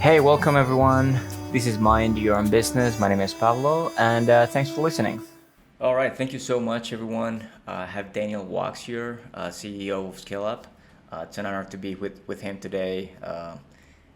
Hey, welcome everyone. This is Mind Your Own Business. My name is Pablo, and thanks for listening. All right, thank you so much, everyone. I have Daniel Walks here, CEO of ScaleUp. It's an honor to be with him today.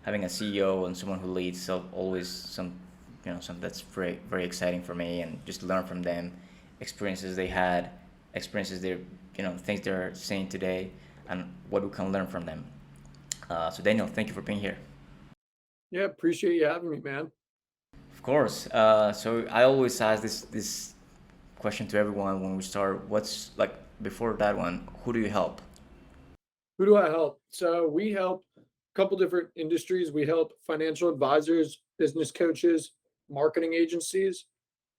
Having a CEO and someone who leads, so always some that's very exciting for me, and just learn from them, experiences they had, experiences things they're saying today, and what we can learn from them. So Daniel, thank you for being here. Yeah, appreciate you having me, man. Of course. So I always ask this question to everyone when we start. What's like before that one? Who do you help? Who do I help? So we help a couple different industries. We help financial advisors, business coaches, marketing agencies,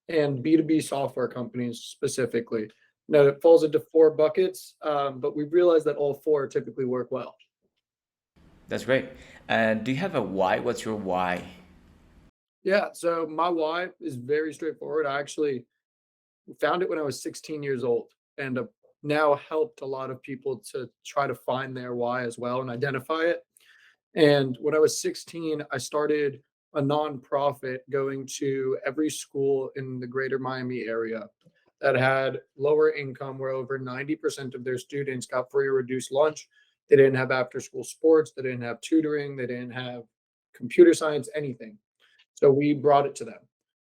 and B2B software companies specifically. Now, it falls into four buckets, but we've realized that all four typically work well. That's great. And do you have a why? What's your why? Yeah, so my why is very straightforward. I actually found it when I was 16 years old and now helped a lot of people to try to find their why as well and identify it. And when I was 16, I started a nonprofit going to every school in the greater Miami area that had lower income, where over 90% of their students got free or reduced lunch. They didn't have after school sports, they didn't have tutoring, they didn't have computer science, anything. So we brought it to them.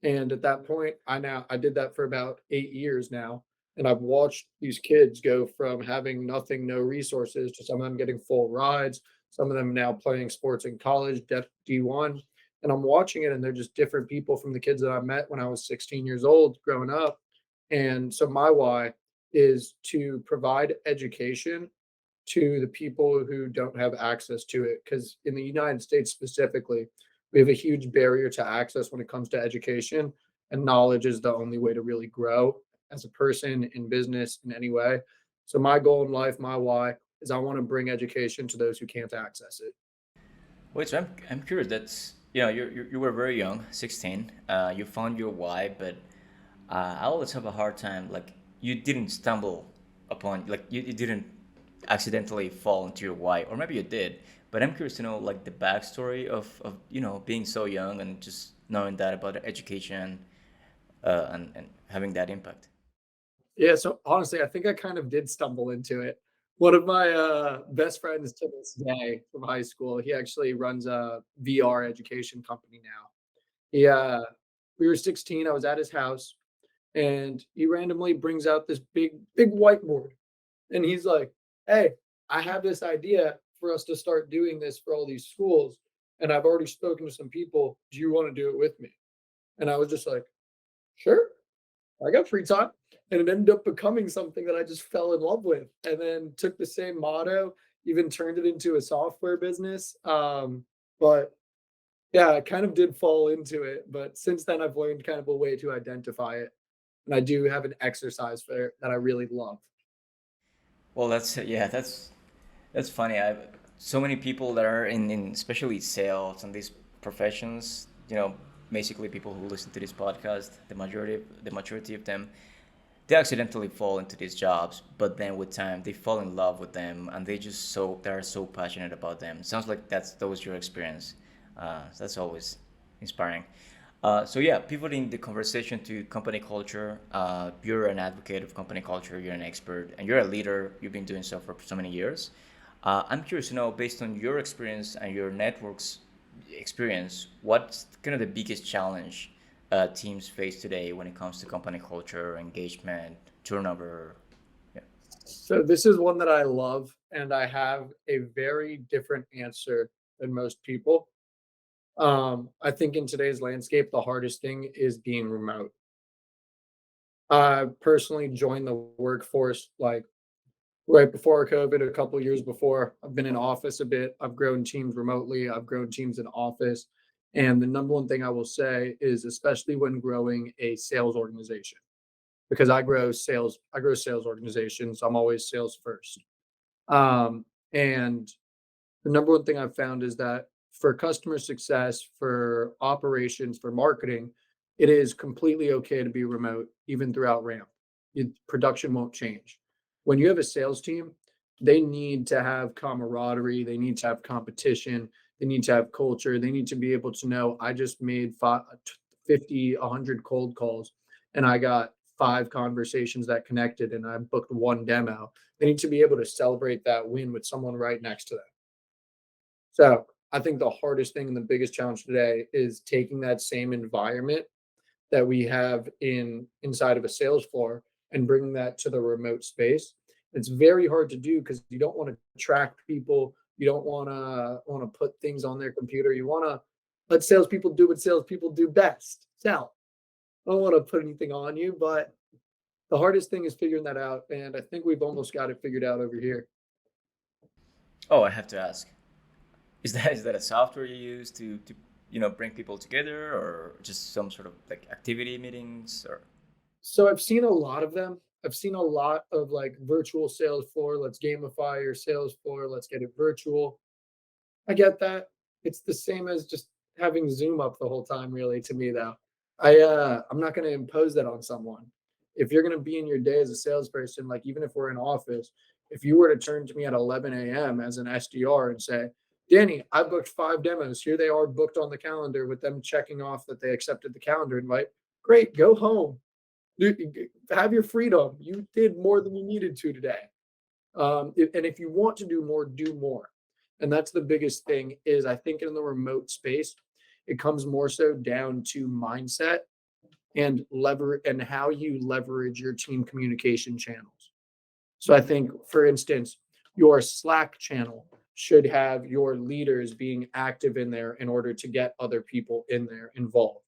And at that point, I did that for about 8 years now. And I've watched these kids go from having nothing, no resources, to some of them getting full rides, some of them now playing sports in college, D1. And I'm watching it, and they're just different people from the kids that I met when I was 16 years old growing up. And so my why is to provide education to the people who don't have access to it. Because in the United States specifically, we have a huge barrier to access when it comes to education, and knowledge is the only way to really grow as a person in business in any way. So my goal in life, my why, is I want to bring education to those who can't access it. Wait, so I'm curious. That's you were very young, 16. You found your why, but I always have a hard time. Like you didn't stumble upon, like you didn't accidentally fall into your why, or maybe you did. But I'm curious to know like the backstory of being so young and just knowing that about education and having that impact. Yeah, so honestly, I think I kind of did stumble into it. One of my best friends to this day from high school, he actually runs a VR education company now. Yeah, we were 16. I was at his house, and he randomly brings out this big whiteboard, and he's like, "Hey, I have this idea for us to start doing this for all these schools, and I've already spoken to some people. Do you want to do it with me?" And I was just like, "Sure, I got free time." And it ended up becoming something that I just fell in love with, and then took the same motto, even turned it into a software business. But yeah, I kind of did fall into it, but since then I've learned kind of a way to identify it. And I do have an exercise for it that I really love. Well, that's funny. I so many people that are in especially sales and these professions. Basically people who listen to this podcast, the majority of them, they accidentally fall into these jobs, but then with time they fall in love with them, and they're so passionate about them. Sounds like that was your experience. So that's always inspiring. So yeah, pivoting the conversation to company culture. You're an advocate of company culture. You're an expert, and you're a leader. You've been doing so for so many years. I'm curious to know, based on your experience and your network's experience, what's kind of the biggest challenge teams face today when it comes to company culture, engagement, turnover? Yeah. So this is one that I love, and I have a very different answer than most people. I think in today's landscape, the hardest thing is being remote. I personally joined the workforce like right before COVID, a couple years before. I've been in office a bit. I've grown teams remotely. I've grown teams in office. And the number one thing I will say is, especially when growing a sales organization, because I grow sales organizations. I'm always sales first. And the number one thing I've found is that for customer success, for operations, for marketing, it is completely okay to be remote, even throughout ramp. Production won't change. When you have a sales team, they need to have camaraderie, they need to have competition, They need to have culture. They need to be able to know I just made 50, 100 cold calls and I got 5 conversations that connected and I booked 1 demo. They need to be able to celebrate that win with someone right next to them. So I think the hardest thing and the biggest challenge today is taking that same environment that we have inside of a sales floor and bringing that to the remote space. It's very hard to do because you don't want to track people. You don't want to put things on their computer. You want to let salespeople do what salespeople do best, sell. I don't want to put anything on you, but the hardest thing is figuring that out. And I think we've almost got it figured out over here. Oh, I have to ask. Is that a software you use to bring people together, or just some sort of like activity meetings, or? So I've seen a lot of them. I've seen a lot of like virtual sales floor. Let's gamify your sales floor. Let's get it virtual. I get that. It's the same as just having Zoom up the whole time, really, to me though. I'm not gonna impose that on someone. If you're gonna be in your day as a salesperson, like even if we're in office, if you were to turn to me at 11 a.m. as an SDR and say, Danny, I booked 5 demos. Here they are booked on the calendar with them checking off that they accepted the calendar invite. Great, go home. Have your freedom. You did more than you needed to today. And if you want to do more, do more. And that's the biggest thing is I think in the remote space, it comes more so down to mindset and lever and how you leverage your team communication channels. So I think, for instance, your Slack channel should have your leaders being active in there in order to get other people in there involved.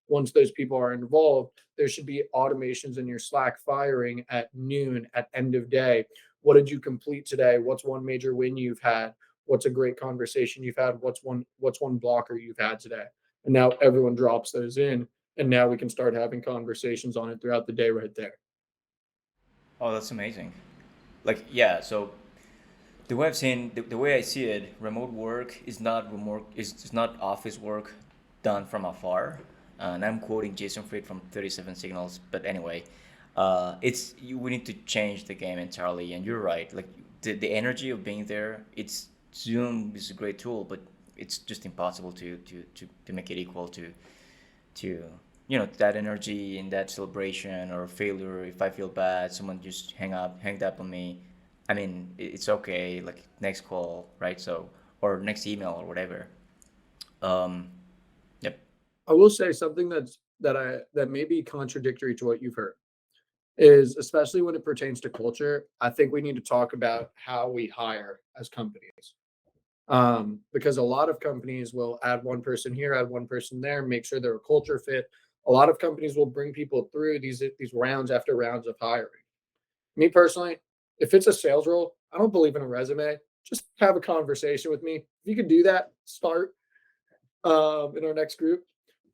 Once those people are involved, there should be automations in your Slack firing at noon, at end of day. What did you complete today? What's one major win you've had? What's a great conversation you've had? What's one blocker you've had today? And now everyone drops those in, and now we can start having conversations on it throughout the day right there. Oh, that's amazing. Like, yeah, so the way I see it, remote work is not office work done from afar. And I'm quoting Jason Fried from 37 Signals, but anyway, we need to change the game entirely. And you're right, like the energy of being there. It's Zoom is a great tool, but it's just impossible to make it equal to that energy and that celebration or failure. If I feel bad, someone just hanged up on me. I mean, it's okay. Like next call, right? So or next email or whatever. Um, yep. I will say something that may be contradictory to what you've heard is especially when it pertains to culture. I think we need to talk about how we hire as companies. Because a lot of companies will add one person here, add one person there, make sure they're a culture fit. A lot of companies will bring people through these rounds after rounds of hiring. Me personally, if it's a sales role, I don't believe in a resume. Just have a conversation with me. If you could do that, start in our next group.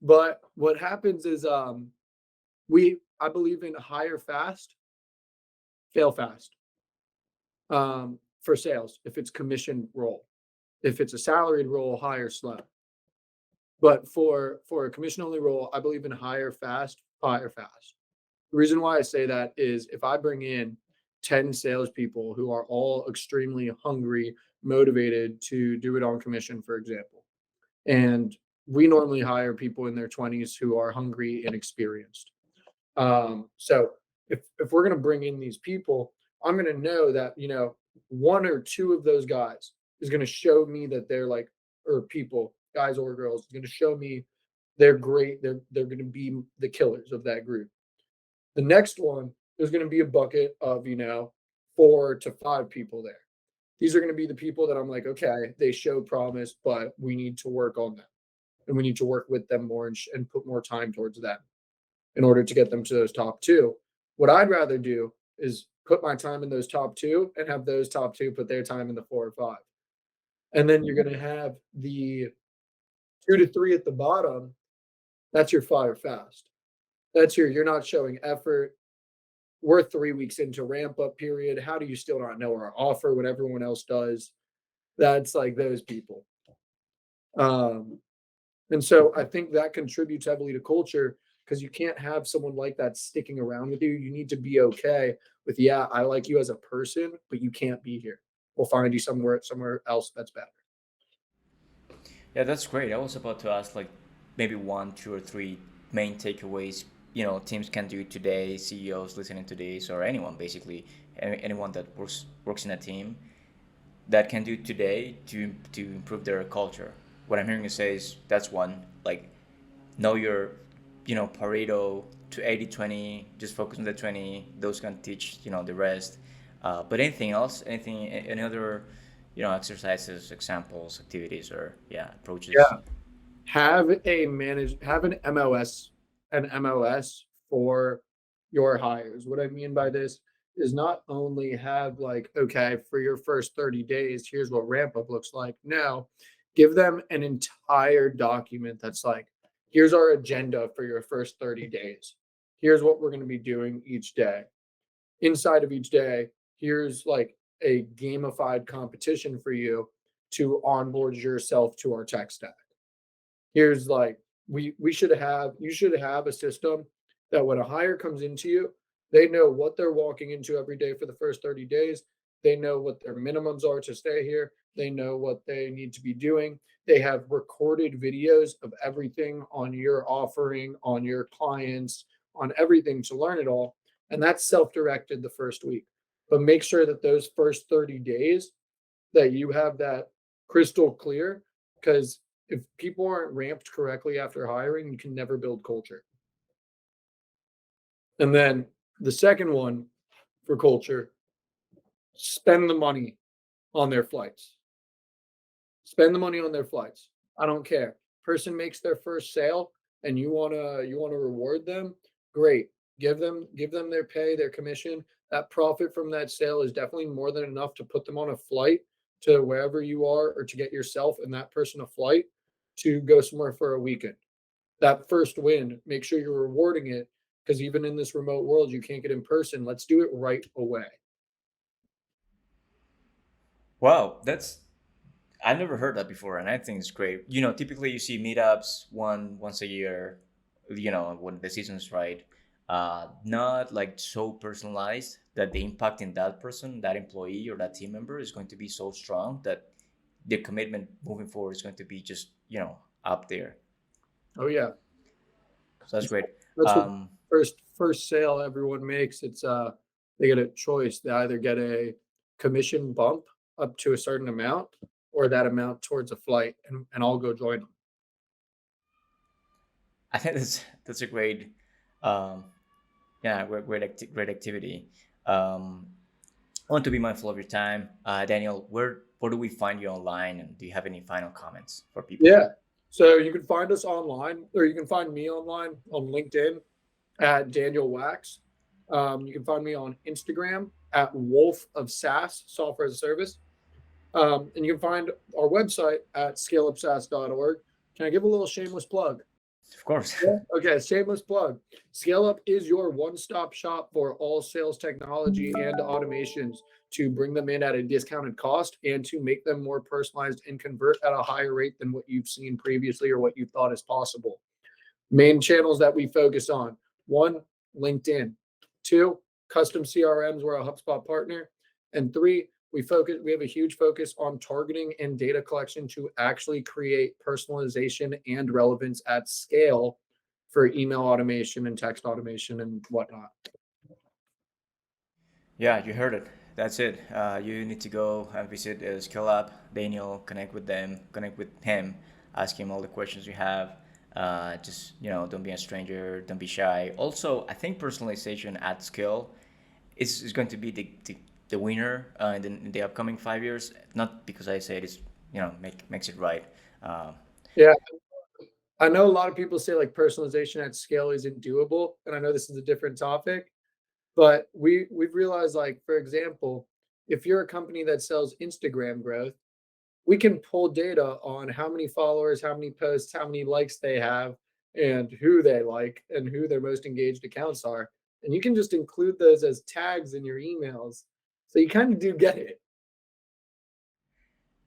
But what happens is we I believe in hire fast, fail fast. For sales, if it's commission role. If it's a salaried role, hire slow. But for a commission only role, I believe in hire fast, fire fast. The reason why I say that is if I bring in 10 salespeople who are all extremely hungry, motivated to do it on commission, for example, and we normally hire people in their 20s who are hungry and experienced. So if we're going to bring in these people, I'm going to know that one or two of those guys is going to show me that they're like, or people, guys or girls, is going to show me they're great. They're going to be the killers of that group. The next one, there's going to be a bucket of 4 to 5 people there. These are going to be the people that I'm like, okay, they show promise, but we need to work on them, and we need to work with them more and put more time towards them in order to get them to those top two. What I'd rather do is put my time in those top two and have those top two put their time in the 4 or 5. And then you're going to have the 2 to 3 at the bottom. That's your fire fast. You're not showing effort. We're 3 weeks into ramp up period. How do you still not know our offer when everyone else does? That's like those people. Um, and so I think that contributes heavily to culture because you can't have someone like that sticking around with you. You need to be okay with, yeah, I like you as a person, but you can't be here. We'll find you somewhere else that's better. Yeah, that's great. I was about to ask like maybe one, two, or three main takeaways, teams can do today, CEOs listening to this, or anyone basically, anyone that works in a team that can do today to improve their culture. What I'm hearing you say is that's one, like know your, Pareto to 80/20, just focus on the 20, those can teach, the rest. But anything else, any other, exercises, examples, activities, or yeah, approaches? Yeah. Have an MOS for your hires. What I mean by this is not only have like, okay, for your first 30 days, here's what ramp up looks like. No, give them an entire document that's like, here's our agenda for your first 30 days. Here's what we're going to be doing each day. Inside of each day, here's like a gamified competition for you to onboard yourself to our tech stack. Here's like we should have you should have a system that when a hire comes into you, they know what they're walking into every day for the first 30 days. They know what their minimums are to stay here. They know what they need to be doing. They have recorded videos of everything on your offering, on your clients, on everything to learn it all. And that's self-directed the first week. But make sure that those first 30 days that you have that crystal clear, because if people aren't ramped correctly after hiring, you can never build culture. And then the second one for culture, spend the money on their flights. Spend the money on their flights. I don't care. Person makes their first sale and you wanna reward them, great. Give them their pay, their commission. That profit from that sale is definitely more than enough to put them on a flight to wherever you are or to get yourself and that person a flight to go somewhere for a weekend. That first win, make sure you're rewarding it because even in this remote world, you can't get in person. Let's do it right away. Wow, that's I've never heard that before, and I think it's great. Typically you see meetups once a year, when the season's right. Not like so personalized that the impact in that person, that employee or that team member is going to be so strong that the commitment moving forward is going to be just, up there. Oh yeah. So that's great. That's what Um, first sale everyone makes. It's they get a choice. They either get a commission bump up to a certain amount or that amount towards a flight and I'll go join them. I think that's a great, um, yeah, great activity. Um, I want to be mindful of your time. Daniel, where do we find you online, and do you have any final comments for people? Yeah. So you can find us online or you can find me online on LinkedIn at Daniel Wax. You can find me on Instagram at Wolf of SaaS, software as a service. And you can find our website at scaleupsaas.org. Can I give a little shameless plug? Of course. Yeah. Okay, shameless plug. ScaleUp is your one-stop shop for all sales technology and automations to bring them in at a discounted cost and to make them more personalized and convert at a higher rate than what you've seen previously or what you thought is possible. Main channels that we focus on: one, LinkedIn; two, custom CRMs. We're a HubSpot partner; and three, we have a huge focus on targeting and data collection to actually create personalization and relevance at scale for email automation and text automation and whatnot. Yeah, you heard it. That's it. You need to go and visit Skill Up, Daniel, connect with them, connect with him, ask him all the questions you have. Just, don't be a stranger, don't be shy. Also, I think personalization at scale is going to be the winner in the upcoming 5 years. Not because I say it is, makes it right. Uh, Yeah, I know a lot of people say like personalization at scale isn't doable, and I know this is a different topic, but we've realized like for example, if you're a company that sells Instagram growth, we can pull data on how many followers, how many posts, how many likes they have, and who they like, and who their most engaged accounts are. And you can just include those as tags in your emails. So you kind of do get it.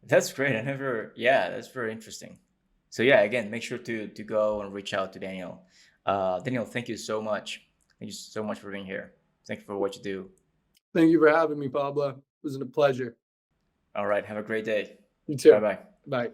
That's great. Yeah, that's very interesting. So yeah, again, make sure to go and reach out to Daniel. Daniel, thank you so much. Thank you so much for being here. Thank you for what you do. Thank you for having me, Pablo. It was a pleasure. All right, have a great day. You Bye too. bye. Bye.